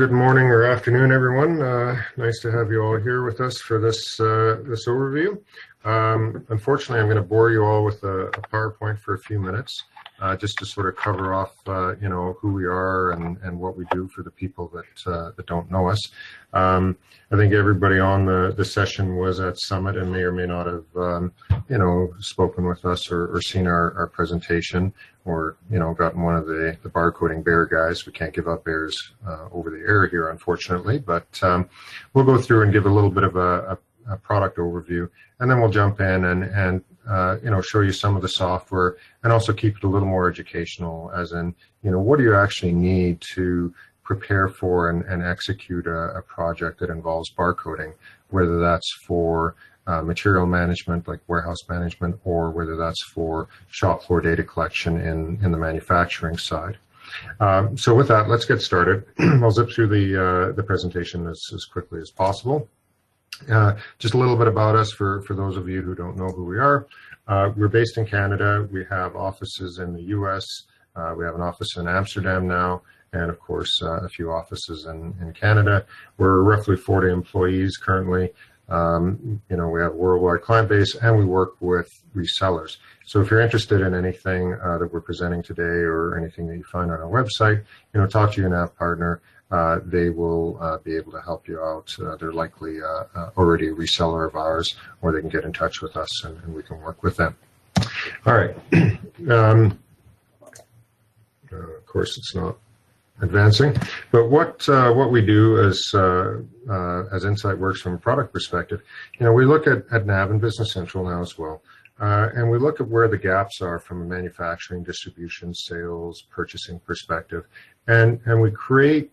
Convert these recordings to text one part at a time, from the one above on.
good morning or afternoon, everyone. Nice to have you all here with us for this this overview. Unfortunately, I'm going to bore you all with a PowerPoint for a few minutes, just to sort of cover off, you know, who we are and what we do for the people that don't know us. I think everybody on the session was at Summit and may or may not have, you know, spoken with us or seen our presentation, or, you know, gotten one of the barcoding bear guys. We can't give out bears over the air here, unfortunately, but we'll go through and give a little bit of a product overview, and then we'll jump in and you know, show you some of the software, and also keep it a little more educational, as in, you know, what do you actually need to prepare for and execute a project that involves barcoding, whether that's for material management like warehouse management, or whether that's for shop floor data collection in the manufacturing side. So with that, let's get started. I'll zip through the presentation as quickly as possible. Just a little bit about us for those of you who don't know who we are. We're based in Canada. We have offices in the US. We have an office in Amsterdam now, and of course a few offices in Canada. We're roughly 40 employees currently. You know, we have a worldwide client base, and we work with resellers. So if you're interested in anything that we're presenting today, or anything that you find on our website, you know, talk to your Nav partner. They will be able to help you out. They're likely already a reseller of ours, or they can get in touch with us and we can work with them. All right. Of course, it's not advancing, but what we do as Insight works from a product perspective, you know, we look at Nav and Business Central now as well, and we look at where the gaps are from a manufacturing, distribution, sales, purchasing perspective, and we create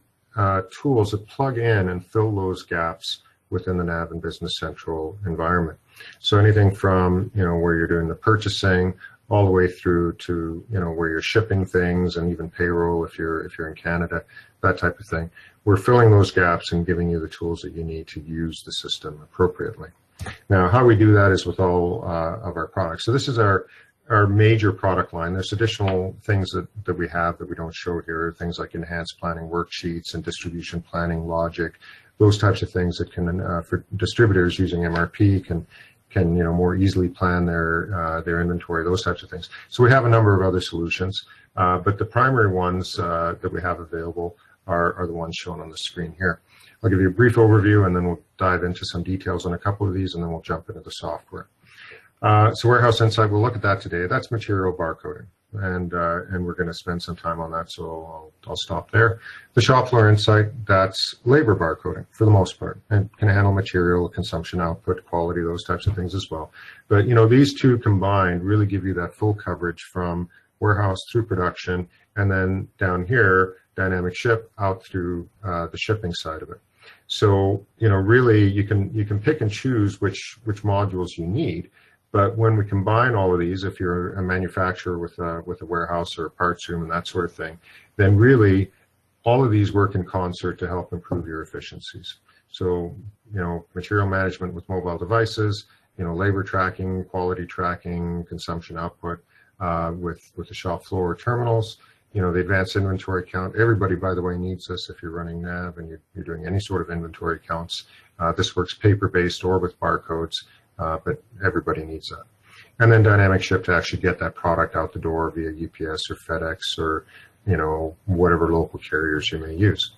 tools that plug in and fill those gaps within the Nav and Business Central environment. So anything from, you know, where you're doing the purchasing, all the way through to, you know, where you're shipping things, and even payroll if you're in Canada, that type of thing. We're filling those gaps and giving you the tools that you need to use the system appropriately. Now, how we do that is with all of our products. So this is our major product line. There's additional things that we have that we don't show here, things like enhanced planning worksheets and distribution planning logic, those types of things that can, for distributors using MRP, can you know, more easily plan their inventory, those types of things. So we have a number of other solutions, but the primary ones that we have available are the ones shown on the screen here. I'll give you a brief overview, and then we'll dive into some details on a couple of these, and then we'll jump into the software. So Warehouse Insight, we'll look at that today. That's material barcoding, and we're going to spend some time on that, so I'll stop there. The Shop Floor Insight, that's labor barcoding for the most part, and can handle material, consumption, output, quality, those types of things as well. But, you know, these two combined really give you that full coverage from warehouse through production, and then down here, dynamic ship out through the shipping side of it. So, you know, really you can pick and choose which modules you need. But when we combine all of these, if you're a manufacturer with a warehouse or a parts room and that sort of thing, then really all of these work in concert to help improve your efficiencies. So, you know, material management with mobile devices, you know, labor tracking, quality tracking, consumption output with the shop floor terminals, you know, the advanced inventory count. Everybody, by the way, needs this if you're running Nav and you're doing any sort of inventory counts. This works paper-based or with barcodes. But everybody needs that. And then dynamic ship to actually get that product out the door via UPS or FedEx or, you know, whatever local carriers you may use.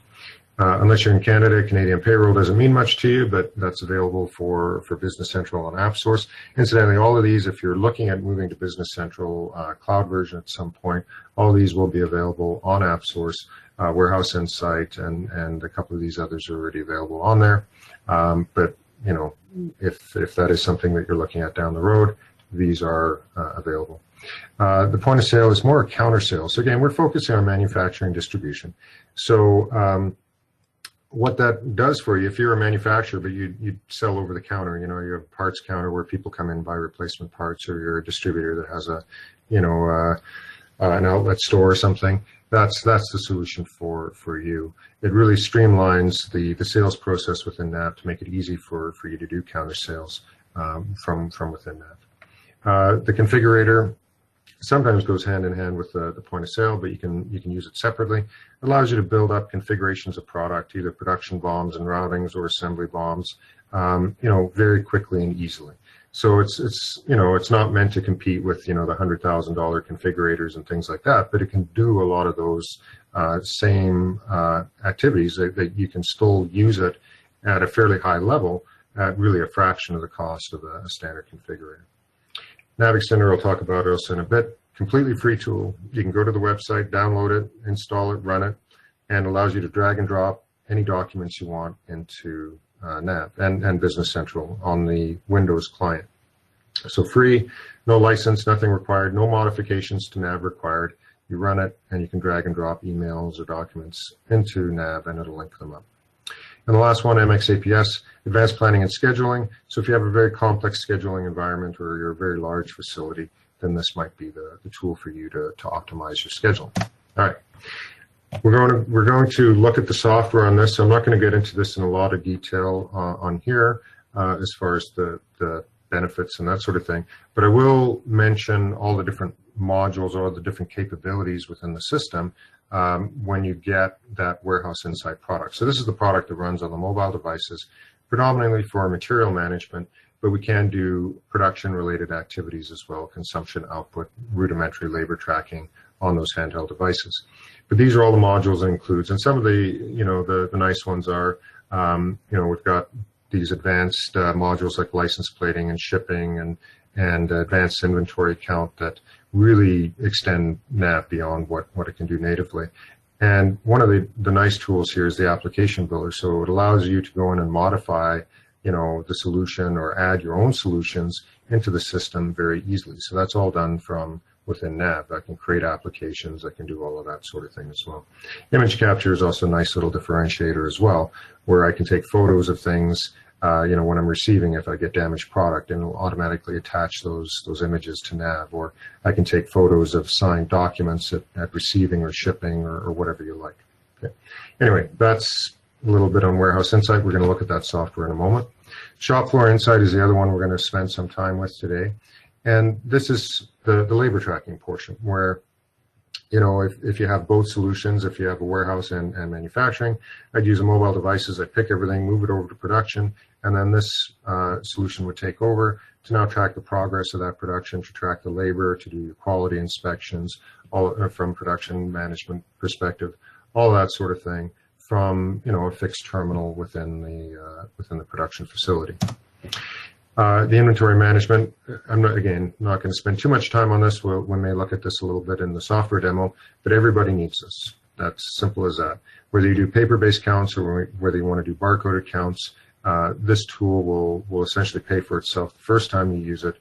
Unless you're in Canada, Canadian payroll doesn't mean much to you, but that's available for Business Central on AppSource. Incidentally, all of these, if you're looking at moving to Business Central cloud version at some point, all of these will be available on AppSource, Warehouse Insight, and a couple of these others are already available on there. But you know, if that is something that you're looking at down the road, these are available. The point of sale is more a counter sale. So again, we're focusing on manufacturing distribution. So what that does for you, if you're a manufacturer, but you sell over the counter, you know, you have a parts counter where people come in and buy replacement parts, or you're a distributor that has a, you know, an outlet store or something, that's the solution for you. It really streamlines the sales process within Nav to make it easy for you to do counter sales from within Nav. The configurator, sometimes goes hand in hand with the point of sale, but you can use it separately. It allows you to build up configurations of product, either production bombs and routings or assembly bombs, very quickly and easily. So it's not meant to compete with the $100,000 configurators and things like that, but it can do a lot of those same activities that you can still use it at a fairly high level at really a fraction of the cost of a standard configurator. Nav Extender, I'll talk about it also in a bit. Completely free tool. You can go to the website, download it, install it, run it, and allows you to drag and drop any documents you want into Nav and Business Central on the Windows client. So free, no license, nothing required, no modifications to Nav required. You run it and you can drag and drop emails or documents into Nav and it'll link them up. And the last one, MXAPS, Advanced Planning and Scheduling. So if you have a very complex scheduling environment or you're a very large facility, then this might be the tool for you to optimize your schedule. All right. We're going to look at the software on this. So I'm not going to get into this in a lot of detail on here as far as the benefits and that sort of thing. But I will mention all the different modules, all the different capabilities within the system when you get that Warehouse Insight product. So this is the product that runs on the mobile devices, predominantly for material management, but we can do production-related activities as well, consumption, output, rudimentary labor tracking on those handheld devices. But these are all the modules it includes, and some of the nice ones are, we've got these advanced modules like license plating and shipping and advanced inventory count that really extend Nav beyond what it can do natively. And one of the nice tools here is the application builder. So it allows you to go in and modify, the solution or add your own solutions into the system very easily. So that's all done from within Nav. I can create applications. I can do all of that sort of thing as well. Image capture is also a nice little differentiator as well, where I can take photos of things, when I'm receiving, if I get damaged product, and it'll automatically attach those images to Nav, or I can take photos of signed documents at receiving or shipping or whatever you like. Okay. Anyway, that's a little bit on Warehouse Insight. We're going to look at that software in a moment. Shop Floor Insight is the other one we're going to spend some time with today. And this is the labor tracking portion where, if you have both solutions, if you have a warehouse and manufacturing, I'd use a mobile devices, I'd pick everything, move it over to production, and then this solution would take over to now track the progress of that production, to track the labor, to do your quality inspections, all from production management perspective, all that sort of thing from, a fixed terminal within the production facility. The inventory management, I'm not going to spend too much time on this. We may look at this a little bit in the software demo, but everybody needs this. That's simple as that. Whether you do paper-based counts or whether you want to do barcoded counts, this tool will essentially pay for itself the first time you use it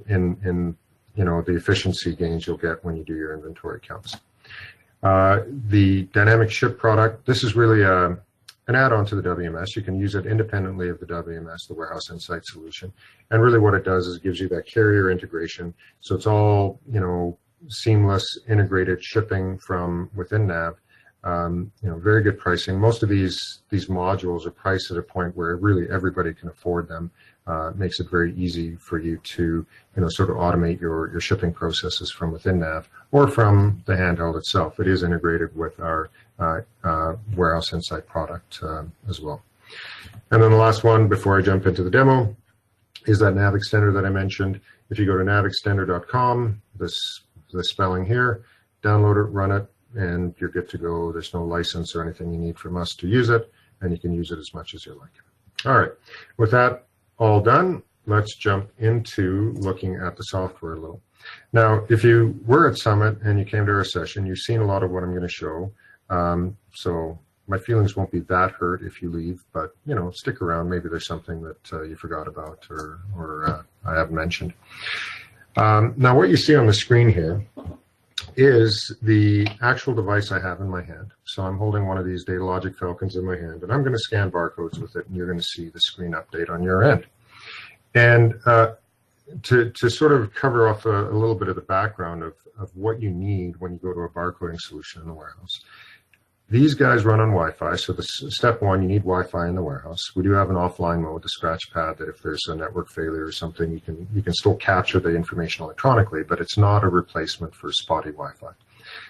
in the efficiency gains you'll get when you do your inventory counts. The dynamic ship product, this is really an add-on to the WMS. You can use it independently of the WMS, the Warehouse Insight solution. And really what it does is it gives you that carrier integration. So it's all, seamless, integrated shipping from within Nav. Very good pricing. Most of these modules are priced at a point where really everybody can afford them. It makes it very easy for you to, sort of automate your shipping processes from within Nav or from the handheld itself. It is integrated with our Warehouse Insight product as well. And then the last one before I jump into the demo is that Nav Extender that I mentioned. If you go to navextender.com, the spelling here, download it, run it, and you're good to go. There's no license or anything you need from us to use it, and you can use it as much as you like. All right, with that all done, let's jump into looking at the software a little. Now, if you were at Summit and you came to our session, you've seen a lot of what I'm going to show. So my feelings won't be that hurt if you leave, but stick around. Maybe there's something that you forgot about or I haven't mentioned. Now, what you see on the screen here is the actual device I have in my hand. So I'm holding one of these Datalogic Falcons in my hand, and I'm going to scan barcodes with it, and you're going to see the screen update on your end. And to sort of cover off a little bit of the background of what you need when you go to a barcoding solution in the warehouse. These guys run on Wi-Fi, so step one, you need Wi-Fi in the warehouse. We do have an offline mode, the scratch pad, that if there's a network failure or something, you can still capture the information electronically, but it's not a replacement for spotty Wi-Fi.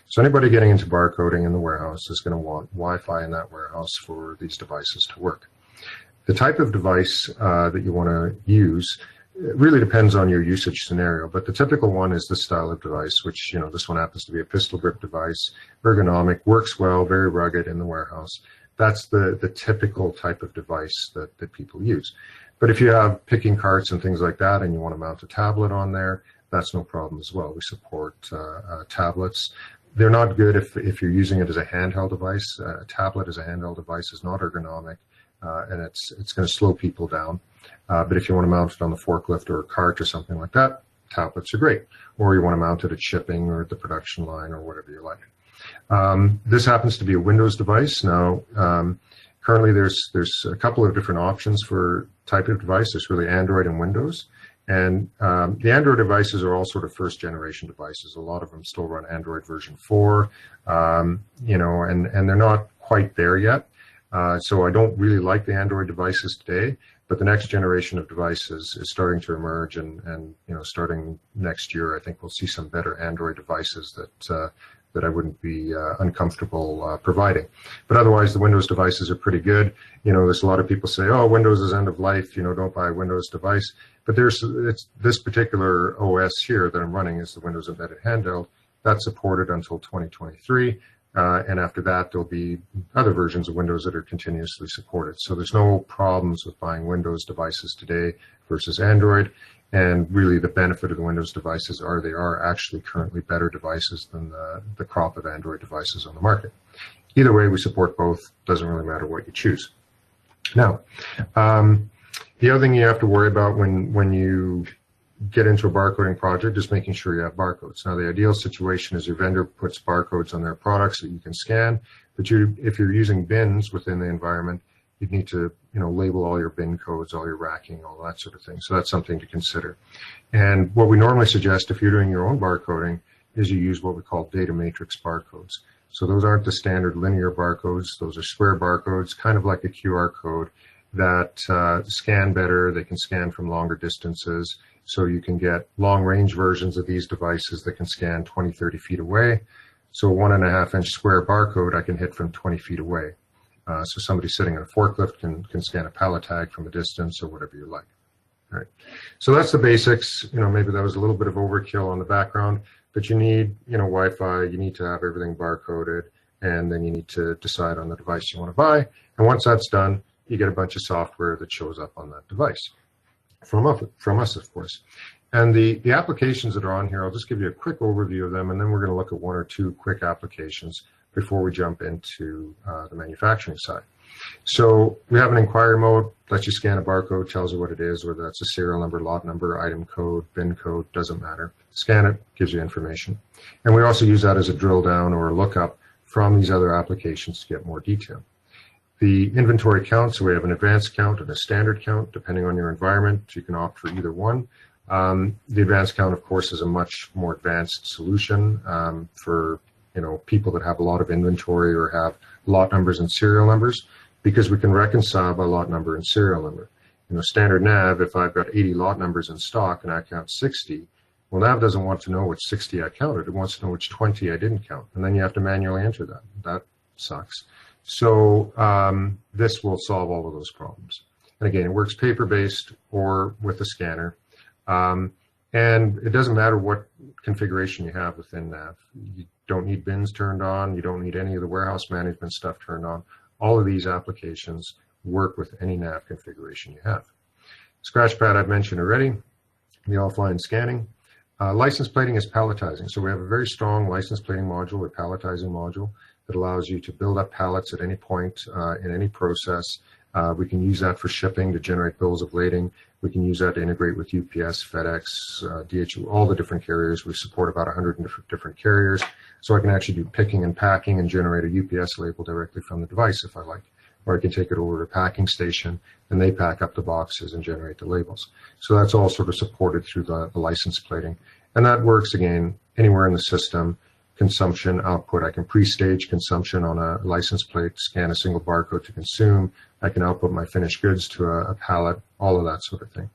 So anybody getting into barcoding in the warehouse is going to want Wi-Fi in that warehouse for these devices to work. The type of device that you want to use, it really depends on your usage scenario, but the typical one is this style of device, which, this one happens to be a pistol grip device, ergonomic, works well, very rugged in the warehouse. That's the typical type of device that people use. But if you have picking carts and things like that and you want to mount a tablet on there, that's no problem as well. We support tablets. They're not good if you're using it as a handheld device. A tablet as a handheld device is not ergonomic, and it's going to slow people down. But if you want to mount it on the forklift or a cart or something like that, tablets are great. Or you want to mount it at shipping or at the production line or whatever you like. This happens to be a Windows device. Now, currently there's a couple of different options for type of device. There's really Android and Windows. And the Android devices are all sort of first generation devices. A lot of them still run Android version 4, and they're not quite there yet. So I don't really like the Android devices today, but the next generation of devices is starting to emerge, and starting next year, I think we'll see some better Android devices that I wouldn't be uncomfortable providing. But otherwise, the Windows devices are pretty good. There's a lot of people say, oh, Windows is end of life, don't buy a Windows device. But it's this particular OS here that I'm running is the Windows Embedded Handheld. That's supported until 2023. And after that, there'll be other versions of Windows that are continuously supported. So there's no problems with buying Windows devices today versus Android. And really the benefit of the Windows devices they are actually currently better devices than the crop of Android devices on the market. Either way, we support both. Doesn't really matter what you choose. Now, the other thing you have to worry about when you get into a barcoding project is making sure you have barcodes. Now, the ideal situation is your vendor puts barcodes on their products that you can scan, but if you're using bins within the environment, you'd need to label all your bin codes, all your racking, all that sort of thing. So that's something to consider. And what we normally suggest if you're doing your own barcoding is you use what we call data matrix barcodes. So those aren't the standard linear barcodes. Those are square barcodes, kind of like a QR code that scan better. They can scan from longer distances. So you can get long-range versions of these devices that can scan 20, 30 feet away. So a 1.5-inch square barcode I can hit from 20 feet away. So somebody sitting in a forklift can scan a pallet tag from a distance or whatever you like. All right. So that's the basics. Maybe that was a little bit of overkill on the background, but you need, Wi-Fi. You need to have everything barcoded, and then you need to decide on the device you want to buy. And once that's done, you get a bunch of software that shows up on that device. From us, of course. And the applications that are on here, I'll just give you a quick overview of them, and then we're going to look at one or two quick applications before we jump into the manufacturing side. So we have an inquiry mode, lets you scan a barcode, tells you what it is, whether that's a serial number, lot number, item code, bin code, doesn't matter. Scan it, gives you information. And we also use that as a drill down or a lookup from these other applications to get more detail. The inventory count, so we have an advanced count and a standard count, depending on your environment. You can opt for either one. The advanced count, of course, is a much more advanced solution for people that have a lot of inventory or have lot numbers and serial numbers, because we can reconcile by lot number and serial number. Standard Nav, if I've got 80 lot numbers in stock and I count 60, well, Nav doesn't want to know which 60 I counted. It wants to know which 20 I didn't count. And then you have to manually enter that. That sucks. So this will solve all of those problems. And again, it works paper-based or with a scanner. And it doesn't matter what configuration you have within Nav. You don't need bins turned on. You don't need any of the warehouse management stuff turned on. All of these applications work with any Nav configuration you have. Scratchpad I've mentioned already, the offline scanning. License plating is palletizing. So we have a very strong license plating module or palletizing module that allows you to build up pallets at any point in any process. We can use that for shipping to generate bills of lading. We can use that to integrate with UPS, FedEx, DHL, all the different carriers. We support about 100 different carriers. So I can actually do picking and packing and generate a UPS label directly from the device if I like. Or I can take it over to a packing station and they pack up the boxes and generate the labels. So that's all sort of supported through the license plating. And that works, again, anywhere in the system. consumption output. I can pre-stage consumption on a license plate, scan a single barcode to consume. I can output my finished goods to a pallet, all of that sort of thing.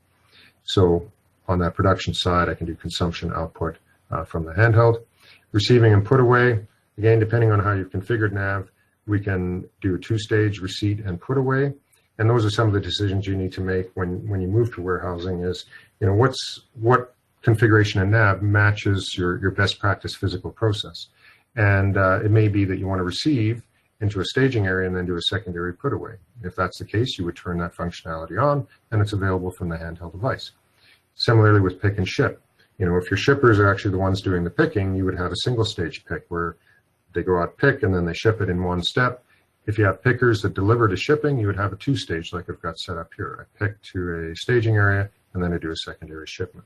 So on that production side, I can do consumption output from the handheld. Receiving and put away, again, depending on how you've configured Nav, we can do a two-stage receipt and put away. And those are some of the decisions you need to make when you move to warehousing is, what configuration in Nav matches your best practice physical process. And it may be that you want to receive into a staging area and then do a secondary put away. If that's the case, you would turn that functionality on and it's available from the handheld device. Similarly with pick and ship. If your shippers are actually the ones doing the picking, you would have a single stage pick where they go out pick and then they ship it in one step. If you have pickers that deliver to shipping, you would have a two-stage like I've got set up here. I pick to a staging area and then I do a secondary shipment.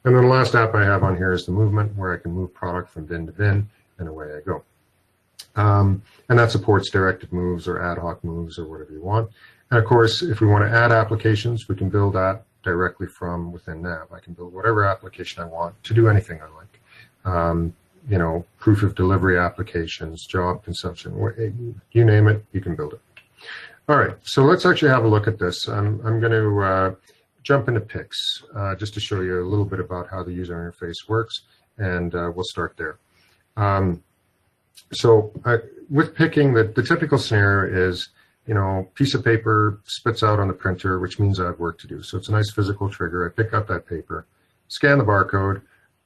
And then the last app I have on here is the movement, where I can move product from bin to bin and away I go. And that supports directed moves or ad hoc moves or whatever you want. And of course, if we want to add applications, we can build that directly from within Nav. I can build whatever application I want to do anything I like. Proof of delivery applications, job consumption, you name it, you can build it. All right, so let's actually have a look at this. I'm going to jump into picks just to show you a little bit about how the user interface works, and we'll start there. With picking, the typical scenario is, piece of paper spits out on the printer, which means I have work to do. So it's a nice physical trigger. I pick up that paper, scan the barcode,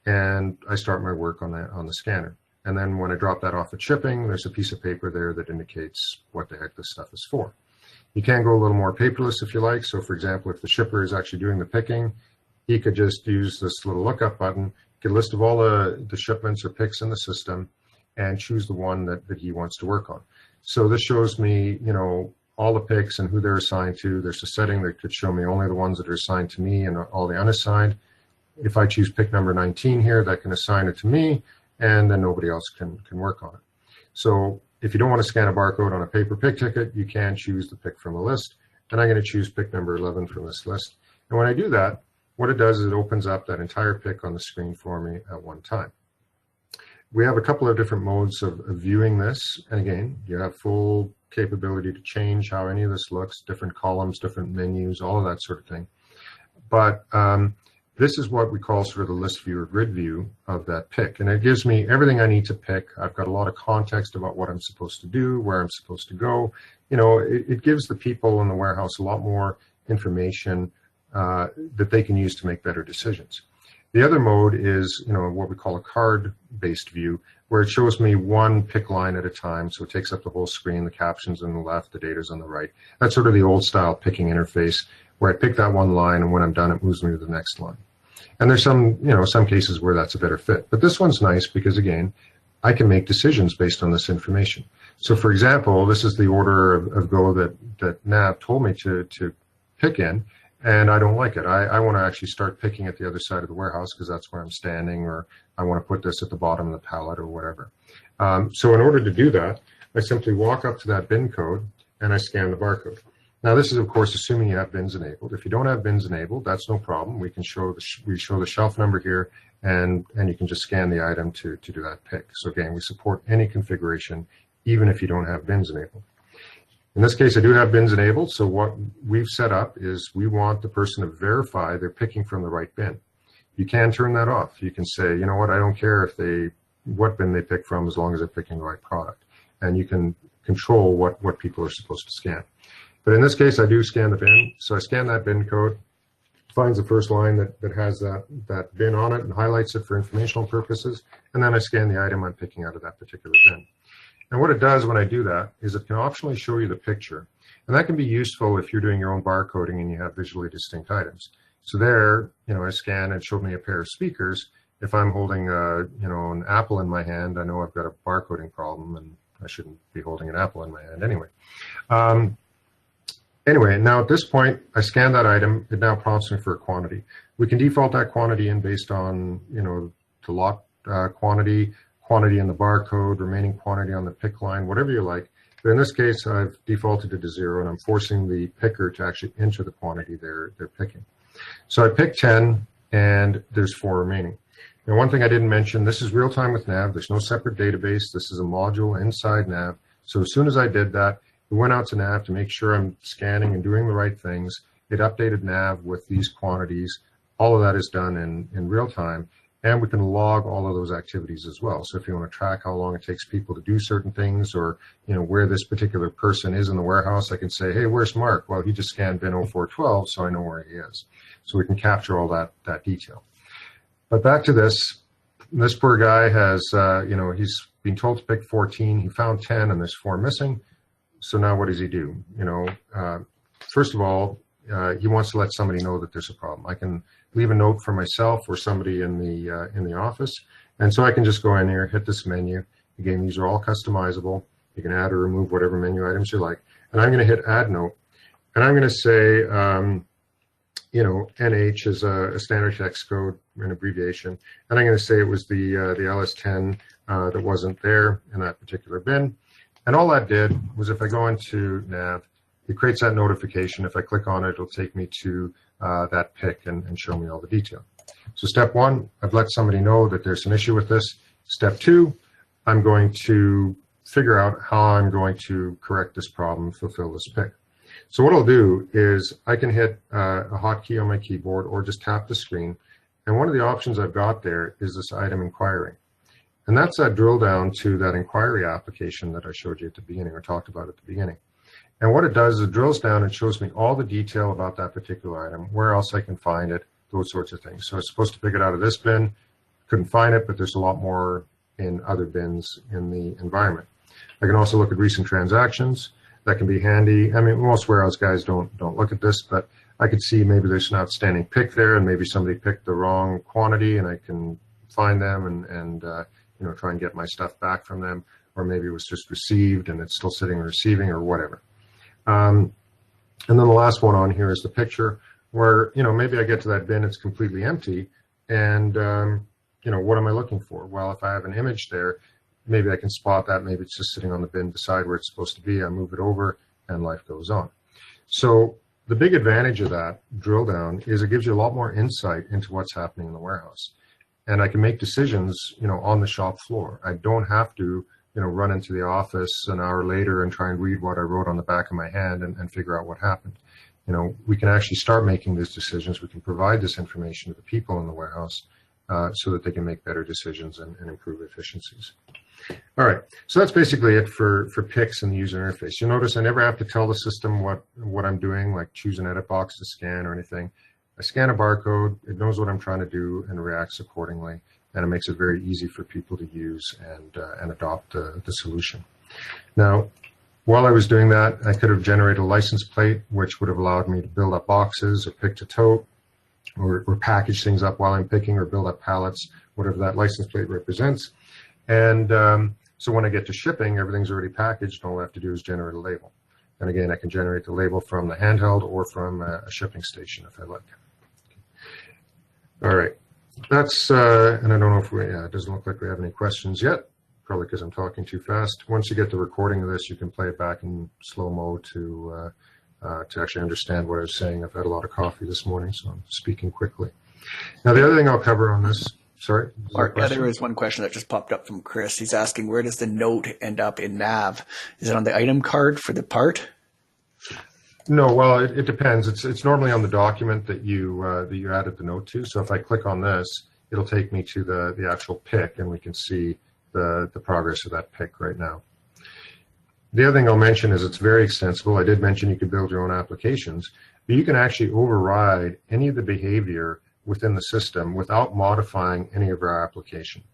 and I start my work on the scanner. And then when I drop that off at shipping, there's a piece of paper there that indicates what the heck this stuff is for. You can go a little more paperless if you like. So for example, if the shipper is actually doing the picking, he could just use this little lookup button, get a list of all the shipments or picks in the system, and choose the one that he wants to work on. So this shows me, all the picks and who they're assigned to. There's a setting that could show me only the ones that are assigned to me and all the unassigned. If I choose pick number 19 here, that can assign it to me, and then nobody else can work on it. So if you don't want to scan a barcode on a paper pick ticket, you can choose the pick from a list, and I'm going to choose pick number 11 from this list. And when I do that, what it does is it opens up that entire pick on the screen for me at one time. We have a couple of different modes of viewing this, and again, you have full capability to change how any of this looks, different columns, different menus, all of that sort of thing. But this is what we call sort of the list view or grid view of that pick. And it gives me everything I need to pick. I've got a lot of context about what I'm supposed to do, where I'm supposed to go. It gives the people in the warehouse a lot more information that they can use to make better decisions. The other mode is, what we call a card-based view, where it shows me one pick line at a time. So it takes up the whole screen, the captions on the left, the data's on the right. That's sort of the old style picking interface, where I pick that one line, and when I'm done, it moves me to the next line. And there's some cases where that's a better fit. But this one's nice because, again, I can make decisions based on this information. So, for example, this is the order of go that Nav told me to pick in, and I don't like it. I want to actually start picking at the other side of the warehouse because that's where I'm standing, or I want to put this at the bottom of the pallet or whatever. So in order to do that, I simply walk up to that bin code and I scan the barcode. Now, this is, of course, assuming you have bins enabled. If you don't have bins enabled, that's no problem. We show the shelf number here, and you can just scan the item to do that pick. So again, we support any configuration, even if you don't have bins enabled. In this case, I do have bins enabled, so what we've set up is we want the person to verify they're picking from the right bin. You can turn that off. You can say, you know what, I don't care what bin they pick from as long as they're picking the right product. And you can control what people are supposed to scan. But in this case, I do scan the bin. So I scan that bin code, finds the first line that has that bin on it and highlights it for informational purposes. And then I scan the item I'm picking out of that particular bin. And what it does when I do that is it can optionally show you the picture. And that can be useful if you're doing your own barcoding and you have visually distinct items. So there, I scan and it showed me a pair of speakers. If I'm holding an apple in my hand, I know I've got a barcoding problem and I shouldn't be holding an apple in my hand anyway. Anyway, now at this point, I scan that item. It now prompts me for a quantity. We can default that quantity in based on, the lot quantity in the barcode, remaining quantity on the pick line, whatever you like. But in this case, I've defaulted it to 0, and I'm forcing the picker to actually enter the quantity they're picking. So I pick 10, and there's 4 remaining. Now, one thing I didn't mention, this is real-time with Nav. There's no separate database. This is a module inside Nav. So as soon as I did that, it went out to Nav to make sure I'm scanning and doing the right things. It updated Nav with these quantities. All of that is done in real time, and we can log all of those activities as well. So if you want to track how long it takes people to do certain things, or where this particular person is in the warehouse, I can say, hey, where's Mark? Well, he just scanned bin 0412, so I know where he is. So we can capture all that detail. But back to this poor guy has, he's been told to pick 14. He found 10, and there's 4 missing. So now what does he do? First of all, he wants to let somebody know that there's a problem. I can leave a note for myself or somebody in the office, and so I can just go in here, hit this menu. Again, these are all customizable. You can add or remove whatever menu items you like, and I'm going to hit Add Note, and I'm going to say, NH is a standard text code, an abbreviation, and I'm going to say it was the LS10 that wasn't there in that particular bin. And all that did was, if I go into Nav, it creates that notification. If I click on it, it'll take me to that pick and show me all the detail. So step 1, I've let somebody know that there's an issue with this. Step 2, I'm going to figure out how I'm going to correct this problem, fulfill this pick. So what I'll do is I can hit a hotkey on my keyboard or just tap the screen. And one of the options I've got there is this item inquiry. And that's that drill down to that inquiry application that I showed you at the beginning, or talked about at the beginning. And what it does is it drills down and shows me all the detail about that particular item, where else I can find it, those sorts of things. So I was supposed to pick it out of this bin, couldn't find it, but there's a lot more in other bins in the environment. I can also look at recent transactions. That can be handy. I mean, most warehouse guys don't look at this, but I could see maybe there's an outstanding pick there, and maybe somebody picked the wrong quantity, and I can find them and try and get my stuff back from them, or maybe it was just received and it's still sitting receiving, or whatever. And then the last one on here is the picture, where maybe I get to that bin, it's completely empty, and what am I looking for? Well, if I have an image there, maybe I can spot that. Maybe it's just sitting on the bin beside where it's supposed to be. I move it over, and life goes on. So the big advantage of that drill down is it gives you a lot more insight into what's happening in the warehouse. And I can make decisions, on the shop floor. I don't have to, run into the office an hour later and try and read what I wrote on the back of my hand and figure out what happened. We can actually start making these decisions. We can provide this information to the people in the warehouse so that they can make better decisions and improve efficiencies. All right, so that's basically it for picks and the user interface. You'll notice I never have to tell the system what I'm doing, like choose an edit box to scan or anything. I scan a barcode, it knows what I'm trying to do and reacts accordingly, and it makes it very easy for people to use and adopt the solution. Now, while I was doing that, I could have generated a license plate, which would have allowed me to build up boxes or pick to tote, or package things up while I'm picking, or build up pallets, whatever that license plate represents. And so when I get to shipping, everything's already packaged. All I have to do is generate a label. And again, I can generate the label from the handheld or from a shipping station if I like. All right, that's, and I don't know if it doesn't look like we have any questions yet, probably because I'm talking too fast. Once you get the recording of this, you can play it back in slow-mo to actually understand what I was saying. I've had a lot of coffee this morning, so I'm speaking quickly. Now, the other thing I'll cover on this, sorry? Mark, there was one question that just popped up from Chris. He's asking, where does the note end up in Nav? Is it on the item card for the part? No, well, it depends. It's normally on the document that you added the note to. So if I click on this, it'll take me to the actual pick, and we can see the progress of that pick right now. The other thing I'll mention is it's very extensible. I did mention you could build your own applications, but you can actually override any of the behavior within the system without modifying any of our application.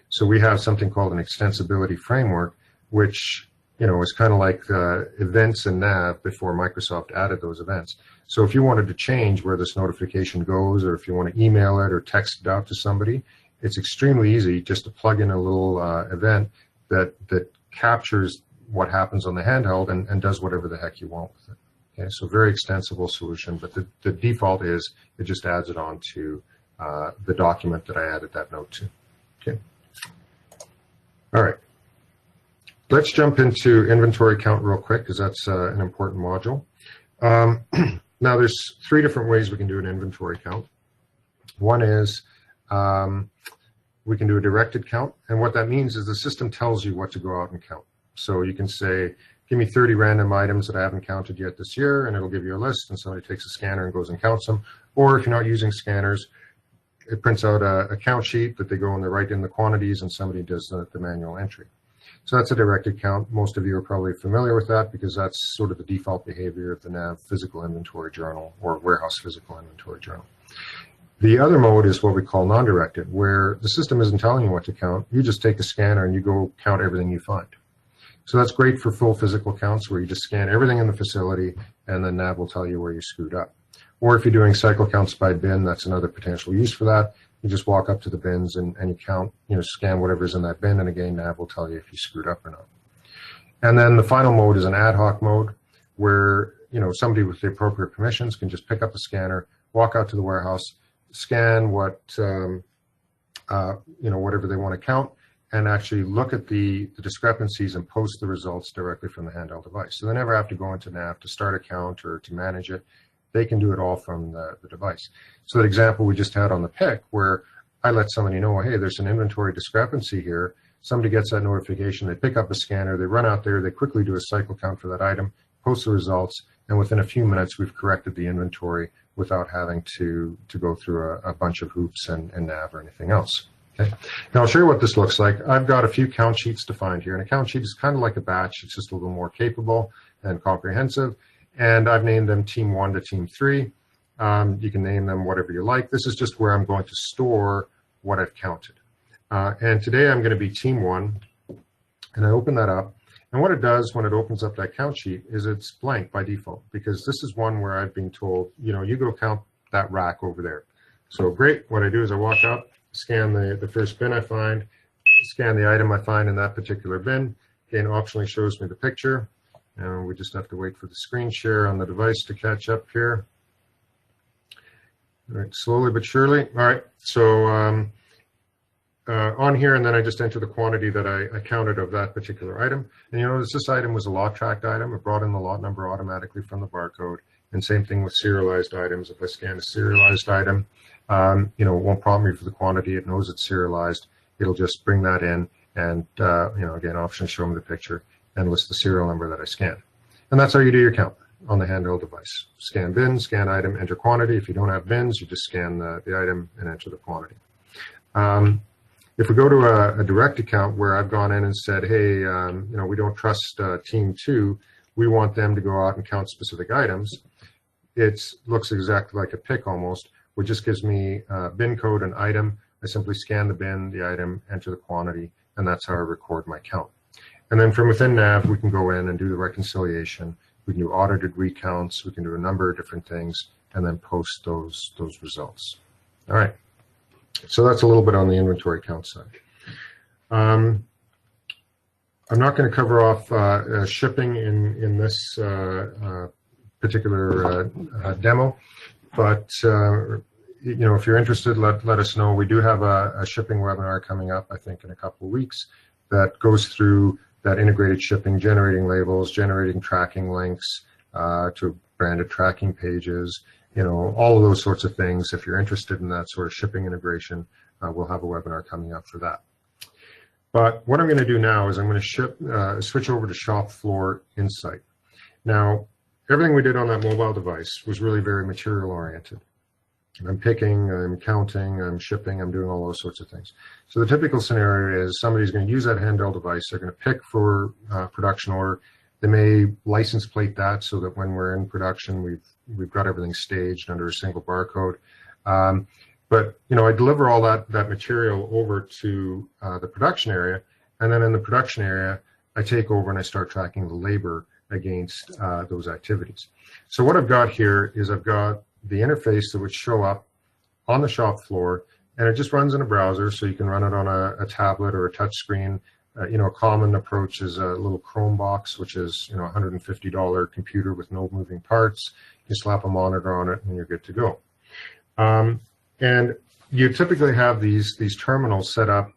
So we have something called an Extensibility Framework, which is kind of like events in Nav before Microsoft added those events. So if you wanted to change where this notification goes, or if you want to email it or text it out to somebody, it's extremely easy just to plug in a little event that captures what happens on the handheld and does whatever the heck you want with it. Okay, so very extensible solution, but the default is it just adds it on to the document that I added that note to. Okay. All right. Let's jump into inventory count real quick, because that's an important module. Now, there's 3 different ways we can do an inventory count. One is we can do a directed count. And what that means is the system tells you what to go out and count. So you can say, give me 30 random items that I haven't counted yet this year, and it'll give you a list, and somebody takes a scanner and goes and counts them. Or if you're not using scanners, it prints out a count sheet that they go and they write in the quantities, and somebody does the manual entry. So that's a directed count. Most of you are probably familiar with that because that's sort of the default behavior of the Nav Physical Inventory Journal or Warehouse Physical Inventory Journal. The other mode is what we call non-directed, where the system isn't telling you what to count. You just take a scanner and you go count everything you find. So that's great for full physical counts where you just scan everything in the facility and then Nav will tell you where you screwed up. Or if you're doing cycle counts by bin, that's another potential use for that. You just walk up to the bins and you count, scan whatever's in that bin, and again, Nav will tell you if you screwed up or not. And then the final mode is an ad hoc mode where, somebody with the appropriate permissions can just pick up a scanner, walk out to the warehouse, scan whatever they want to count, and actually look at the discrepancies and post the results directly from the handheld device. So they never have to go into Nav to start a count or to manage it. They can do it all from the device. So that example we just had on the pick where I let somebody know, hey, there's an inventory discrepancy here. Somebody gets that notification, they pick up a scanner, they run out there, they quickly do a cycle count for that item, post the results, and within a few minutes we've corrected the inventory without having to go through a bunch of hoops and Nav or anything else. Okay. Now I'll show you what this looks like. I've got a few count sheets defined here. And a count sheet is kind of like a batch. It's just a little more capable and comprehensive. And I've named them Team 1 to Team 3. You can name them whatever you like. This is just where I'm going to store what I've counted. And today I'm going to be Team 1. And I open that up. And what it does when it opens up that count sheet is it's blank by default, because this is one where I've been told, you go count that rack over there. So great. What I do is I walk up, scan the first bin I find, scan the item I find in that particular bin. Again, optionally shows me the picture. And we just have to wait for the screen share on the device to catch up here. All right, slowly but surely. All right, so on here, and then I just enter the quantity that I counted of that particular item. And you notice this item was a lot tracked item. It brought in the lot number automatically from the barcode. And same thing with serialized items. If I scan a serialized item, it won't prompt me for the quantity. It knows it's serialized. It'll just bring that in and, again, options show me the picture and list the serial number that I scanned. And that's how you do your count on the handheld device. Scan bin, scan item, enter quantity. If you don't have bins, you just scan the item and enter the quantity. If we go to a direct account where I've gone in and said, hey, we don't trust Team 2, we want them to go out and count specific items, it looks exactly like a pick almost, which just gives me bin code and item. I simply scan the bin, the item, enter the quantity, and that's how I record my count. And then from within Nav, we can go in and do the reconciliation. We can do audited recounts. We can do a number of different things and then post those results. All right. So that's a little bit on the inventory count side. I'm not going to cover off shipping in this particular demo, but if you're interested, let us know. We do have a shipping webinar coming up, I think, in a couple of weeks that goes through that integrated shipping, generating labels, generating tracking links to branded tracking pages, all of those sorts of things. If you're interested in that sort of shipping integration, we'll have a webinar coming up for that. But what I'm going to do now is I'm going to switch over to shop floor insight. Now, everything we did on that mobile device was really very material oriented. I'm picking, I'm counting, I'm shipping, I'm doing all those sorts of things. So the typical scenario is somebody's going to use that handheld device. They're going to pick for production order. They may license plate that so that when we're in production, we've got everything staged under a single barcode. But I deliver all that material over to the production area, and then in the production area, I take over and I start tracking the labor against those activities. So what I've got here is I've got the interface that would show up on the shop floor, and it just runs in a browser, so you can run it on a tablet or a touch screen. A common approach is a little Chrome box, which is a $150 computer with no moving parts. You slap a monitor on it, and you're good to go. And you typically have these terminals set up,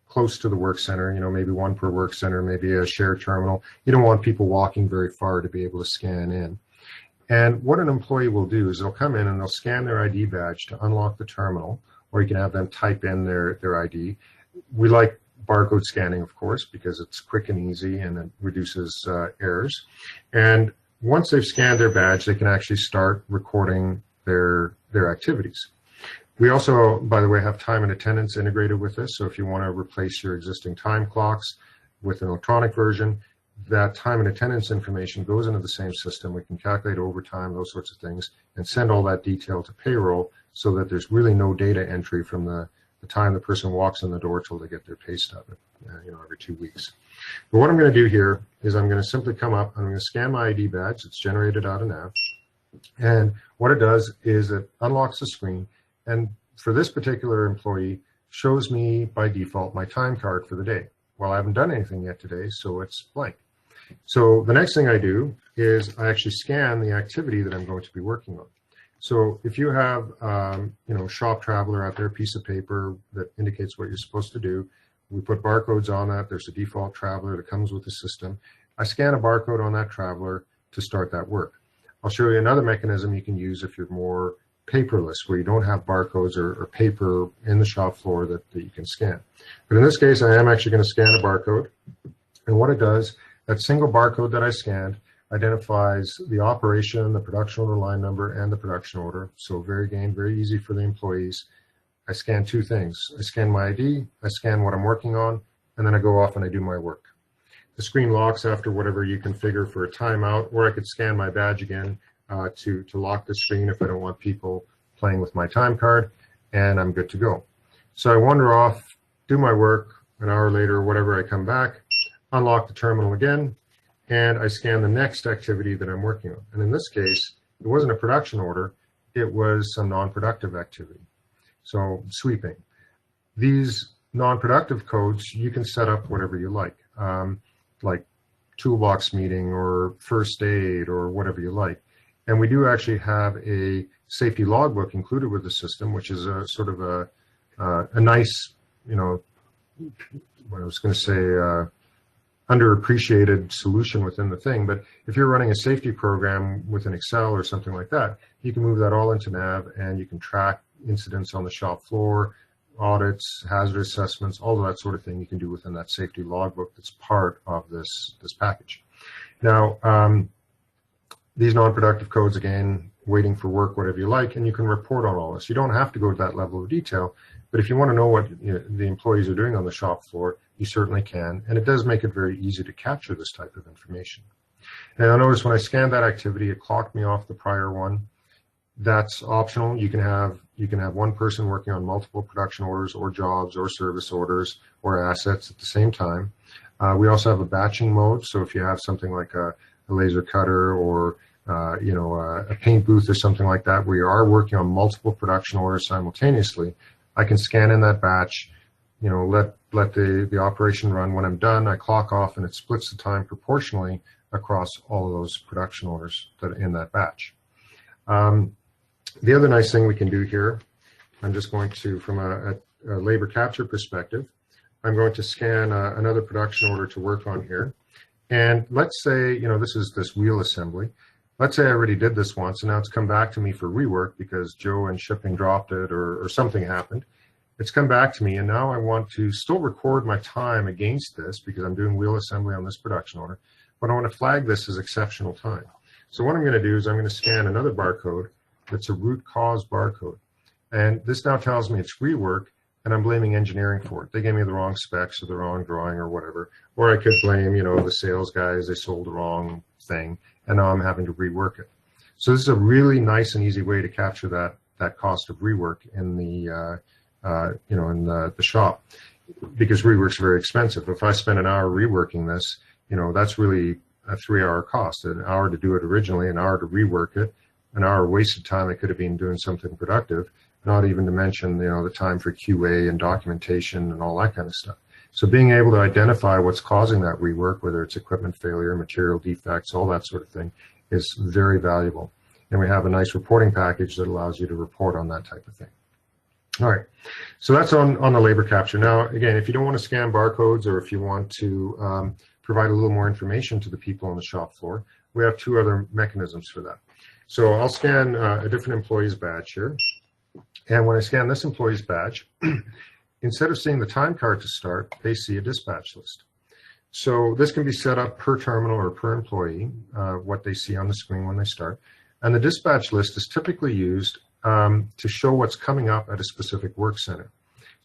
close to the work center. Maybe one per work center, maybe a shared terminal. You don't want people walking very far to be able to scan in. And what an employee will do is they'll come in and they'll scan their ID badge to unlock the terminal, or you can have them type in their ID. We like barcode scanning, of course, because it's quick and easy and it reduces errors. And once they've scanned their badge, they can actually start recording their activities. We also, by the way, have time and attendance integrated with this. So if you want to replace your existing time clocks with an electronic version, that time and attendance information goes into the same system. We can calculate overtime, those sorts of things, and send all that detail to payroll so that there's really no data entry from the time the person walks in the door till they get their pay stub, every 2 weeks. But what I'm going to do here is I'm going to simply come up, I'm going to scan my ID badge. It's generated out of Nav. And what it does is it unlocks the screen, and for this particular employee, shows me by default my time card for the day. Well, I haven't done anything yet today, so it's blank. So the next thing I do is I actually scan the activity that I'm going to be working on. So if you have, shop traveler out there, a piece of paper that indicates what you're supposed to do, we put barcodes on that. There's a default traveler that comes with the system. I scan a barcode on that traveler to start that work. I'll show you another mechanism you can use if you're more paperless, where you don't have barcodes or paper in the shop floor that you can scan. But in this case, I am actually going to scan a barcode. And what it does, that single barcode that I scanned identifies the operation, the production order line number, and the production order. So very easy for the employees. I scan two things. I scan my ID, I scan what I'm working on, and then I go off and I do my work. The screen locks after whatever you configure for a timeout, or I could scan my badge again to lock the screen if I don't want people playing with my time card, and I'm good to go. So I wander off, do my work, an hour later or whatever, I come back, unlock the terminal again, and I scan the next activity that I'm working on. And in this case, it wasn't a production order, it was some non-productive activity. So sweeping. These non-productive codes, you can set up whatever you like toolbox meeting or first aid or whatever you like. And we do actually have a safety logbook included with the system, which is a sort of a nice, what I was going to say, underappreciated solution within the thing. But if you're running a safety program with an Excel or something like that, you can move that all into Nav, and you can track incidents on the shop floor, audits, hazard assessments, all of that sort of thing you can do within that safety logbook that's part of this package. Now, these non-productive codes, again, waiting for work, whatever you like, and you can report on all this. You don't have to go to that level of detail, but if you want to know what the employees are doing on the shop floor, you certainly can, and it does make it very easy to capture this type of information. And I notice when I scanned that activity, it clocked me off the prior one. That's optional. You can have one person working on multiple production orders or jobs or service orders or assets at the same time. We also have a batching mode, so if you have something like a laser cutter or a paint booth or something like that, where you are working on multiple production orders simultaneously, I can scan in that batch, let the operation run. When I'm done, I clock off, and it splits the time proportionally across all of those production orders that are in that batch. The other nice thing we can do here, I'm just going to, from a labor capture perspective, I'm going to scan another production order to work on here. And let's say, this is this wheel assembly. Let's say I already did this once, and now it's come back to me for rework because Joe in shipping dropped it or something happened. It's come back to me, and now I want to still record my time against this because I'm doing wheel assembly on this production order, but I want to flag this as exceptional time. So what I'm going to do is I'm going to scan another barcode that's a root cause barcode. And this now tells me it's rework, and I'm blaming engineering for it. They gave me the wrong specs or the wrong drawing or whatever. Or I could blame, the sales guys, they sold the wrong thing, and now I'm having to rework it. So this is a really nice and easy way to capture that cost of rework in the the shop, because rework's very expensive. If I spend an hour reworking this, that's really a 3-hour cost, an hour to do it originally, an hour to rework it, an hour wasted time I could have been doing something productive, not even to mention, the time for QA and documentation and all that kind of stuff. So being able to identify what's causing that rework, whether it's equipment failure, material defects, all that sort of thing, is very valuable. And we have a nice reporting package that allows you to report on that type of thing. All right, so that's on the labor capture. Now, again, if you don't want to scan barcodes, or if you want to provide a little more information to the people on the shop floor, we have two other mechanisms for that. So I'll scan a different employee's badge here. And when I scan this employee's badge, instead of seeing the time card to start, they see a dispatch list. So this can be set up per terminal or per employee, what they see on the screen when they start. And the dispatch list is typically used to show what's coming up at a specific work center.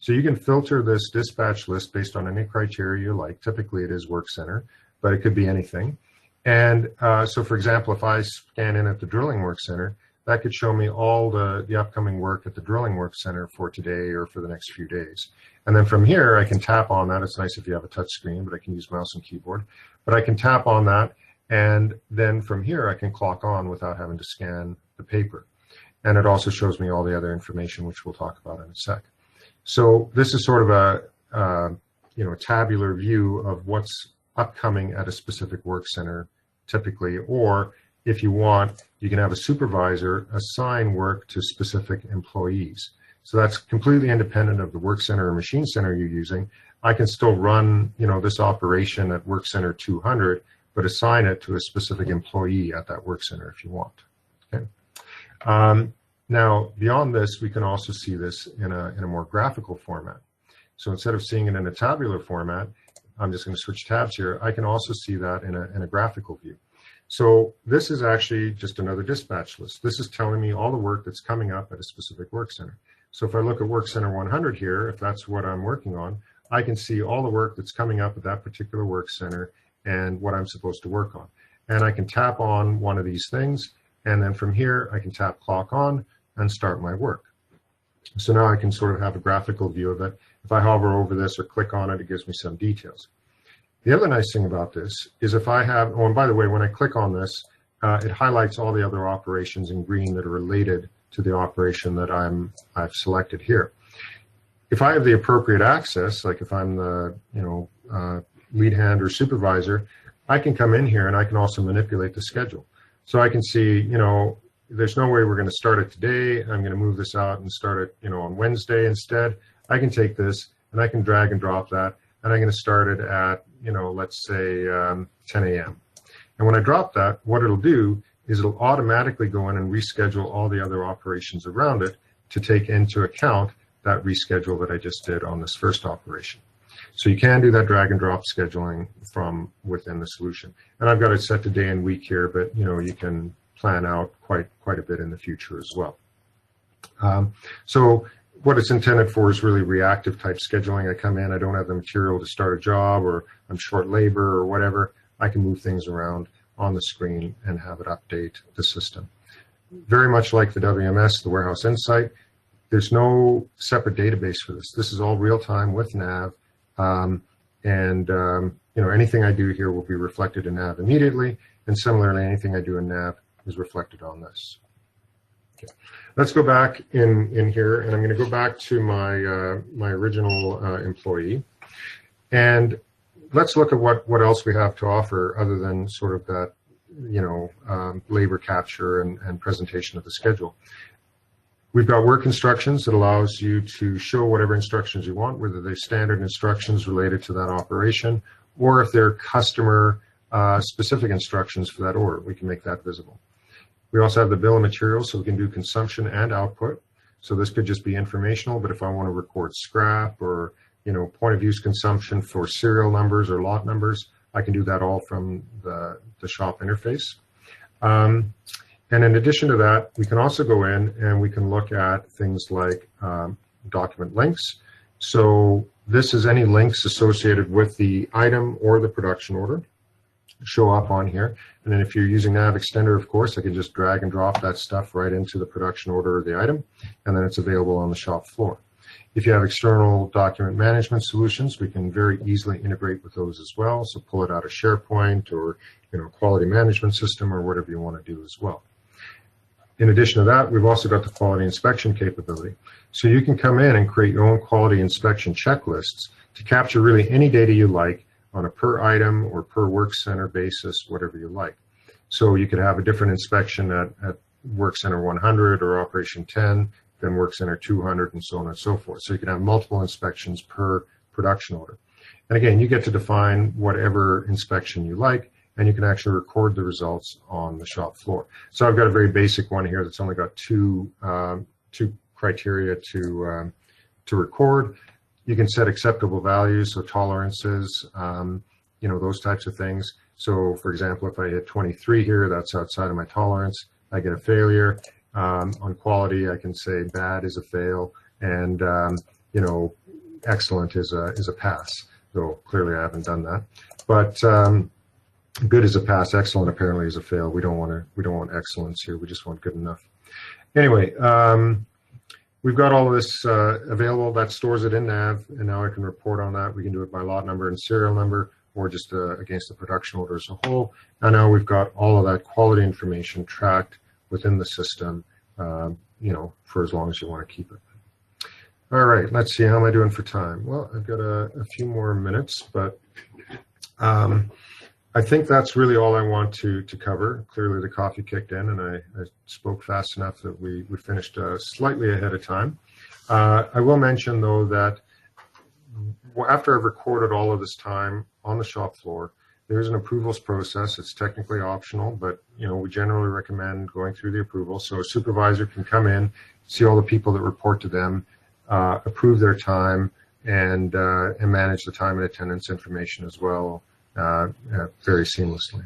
So you can filter this dispatch list based on any criteria you like. Typically it is work center, but it could be anything. And so for example, if I scan in at the drilling work center, that could show me all the upcoming work at the drilling work center for today or for the next few days. And then from here, I can tap on that. It's nice if you have a touch screen, but I can use mouse and keyboard. But I can tap on that, and then from here, I can clock on without having to scan the paper. And it also shows me all the other information, which we'll talk about in a sec. So this is sort of a tabular view of what's upcoming at a specific work center typically, or if you want, you can have a supervisor assign work to specific employees. So that's completely independent of the work center or machine center you're using. I can still run, this operation at work center 200, but assign it to a specific employee at that work center if you want. Okay. Now, beyond this, we can also see this in a more graphical format. So instead of seeing it in a tabular format, I'm just going to switch tabs here. I can also see that in a graphical view. So this is actually just another dispatch list. This is telling me all the work that's coming up at a specific work center. So if I look at work center 100 here, if that's what I'm working on, I can see all the work that's coming up at that particular work center and what I'm supposed to work on. And I can tap on one of these things, and then from here, I can tap clock on and start my work. So now I can sort of have a graphical view of it. If I hover over this or click on it, it gives me some details. The other nice thing about this is if I have, oh, and by the way, when I click on this, it highlights all the other operations in green that are related to the operation that I've selected here. If I have the appropriate access, like if I'm the lead hand or supervisor, I can come in here and I can also manipulate the schedule. So I can see, there's no way we're going to start it today. I'm going to move this out and start it, on Wednesday instead. I can take this and I can drag and drop that, and I'm going to start it at, let's say 10 a.m. And when I drop that, what it'll do is it'll automatically go in and reschedule all the other operations around it to take into account that reschedule that I just did on this first operation. So you can do that drag and drop scheduling from within the solution. And I've got it set to day and week here, but you can plan out quite a bit in the future as well. So what it's intended for is really reactive type scheduling. I come in, I don't have the material to start a job, or I'm short labor or whatever. I can move things around on the screen and have it update the system. Very much like the WMS, the Warehouse Insight, there's no separate database for this. This is all real time with Nav. Anything I do here will be reflected in Nav immediately, and similarly, anything I do in Nav is reflected on this. Okay. Let's go back in here, and I'm going to go back to my original employee, and let's look at what else we have to offer other than sort of that labor capture and presentation of the schedule. We've got work instructions that allows you to show whatever instructions you want, whether they're standard instructions related to that operation, or if they're customer specific instructions for that order. We can make that visible. We also have the bill of materials, so we can do consumption and output. So this could just be informational, but if I want to record scrap or point of use consumption for serial numbers or lot numbers, I can do that all from the shop interface. And in addition to that, we can also go in and we can look at things like document links. So this is any links associated with the item or the production order show up on here. And then if you're using Nav Extender, of course, I can just drag and drop that stuff right into the production order of the item, and then it's available on the shop floor. If you have external document management solutions, we can very easily integrate with those as well. So pull it out of SharePoint or quality management system or whatever you want to do as well. In addition to that, we've also got the quality inspection capability. So you can come in and create your own quality inspection checklists to capture really any data you like on a per item or per work center basis, whatever you like. So you could have a different inspection at work center 100 or operation 10 than work center 200 and so on and so forth. So you can have multiple inspections per production order. And again, you get to define whatever inspection you like, and you can actually record the results on the shop floor. So I've got a very basic one here that's only got two criteria to record. You can set acceptable values, so tolerances, those types of things. So, for example, if I hit 23 here, that's outside of my tolerance, I get a failure. On quality, I can say bad is a fail, and excellent is a pass. So clearly, I haven't done that. But good is a pass. Excellent apparently is a fail. We don't want excellence here. We just want good enough. Anyway, we've got all of this available. That stores it in Nav, and now I can report on that. We can do it by lot number and serial number, or just against the production order as a whole. And now we've got all of that quality information tracked within the system, for as long as you want to keep it. All right, let's see, how am I doing for time? Well, I've got a few more minutes, but I think that's really all I want to cover. Clearly the coffee kicked in, and I spoke fast enough that we finished slightly ahead of time. I will mention, though, that after I've recorded all of this time on the shop floor, there's an approvals process. It's technically optional, but we generally recommend going through the approval. So a supervisor can come in, see all the people that report to them, approve their time, and manage the time and attendance information as well very seamlessly.